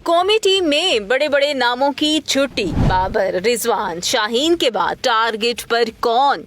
قومی ٹیم میں بڑے بڑے ناموں کی چھٹی، بابر، رضوان، شاہین کے بعد ٹارگٹ پر کون؟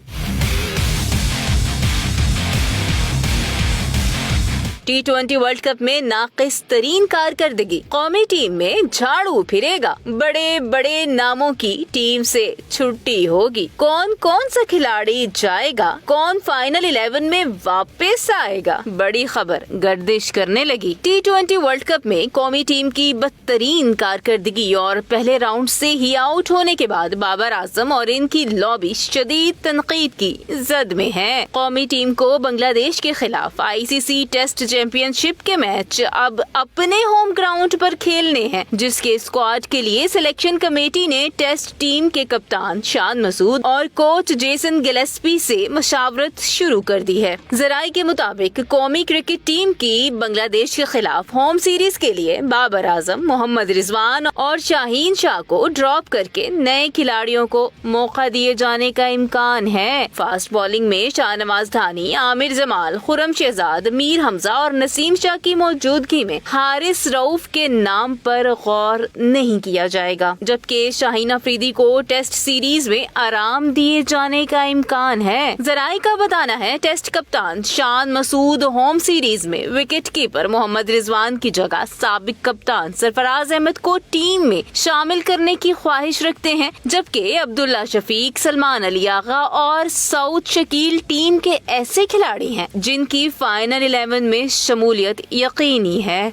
T20 ورلڈ کپ میں ناقص ترین کارکردگی، قومی ٹیم میں جھاڑو پھرے گا، بڑے بڑے ناموں کی ٹیم سے چھٹی ہوگی، کون کون سا کھلاڑی جائے گا، کون فائنل 11 میں واپس آئے گا، بڑی خبر گردش کرنے لگی۔ T20 ورلڈ کپ میں قومی ٹیم کی بدترین کارکردگی اور پہلے راؤنڈ سے ہی آؤٹ ہونے کے بعد بابر اعظم اور ان کی لابی شدید تنقید کی زد میں ہے۔ قومی ٹیم کو بنگلہ دیش کے خلاف ICC ٹیسٹ چیمپئن شپ کے میچ اب اپنے ہوم گراؤنڈ پر کھیلنے ہیں، جس کے اسکواڈ کے لیے سلیکشن کمیٹی نے ٹیسٹ ٹیم کے کپتان شان مسعود اور کوچ جیسن گلیسپی سے مشاورت شروع کر دی ہے۔ ذرائع کے مطابق قومی کرکٹ ٹیم کی بنگلہ دیش کے خلاف ہوم سیریز کے لیے بابر اعظم، محمد رضوان اور شاہین شاہ کو ڈراپ کر کے نئے کھلاڑیوں کو موقع دیے جانے کا امکان ہے۔ فاسٹ بالنگ میں شاہ نواز دھانی، عامر جمال، خرم شہزاد، میر حمزہ اور نسیم شاہ کی موجودگی میں حارث رؤف کے نام پر غور نہیں کیا جائے گا، جبکہ شاہین افریدی کو ٹیسٹ سیریز میں آرام دیے جانے کا امکان ہے۔ ذرائع کا بتانا ہے ٹیسٹ کپتان شان مسعود ہوم سیریز میں وکٹ کیپر محمد رضوان کی جگہ سابق کپتان سرفراز احمد کو ٹیم میں شامل کرنے کی خواہش رکھتے ہیں، جبکہ عبداللہ شفیق، سلمان علی آغا اور سعود شکیل ٹیم کے ایسے کھلاڑی ہیں جن کی فائنل 11 میں شمولیت یقینی ہے۔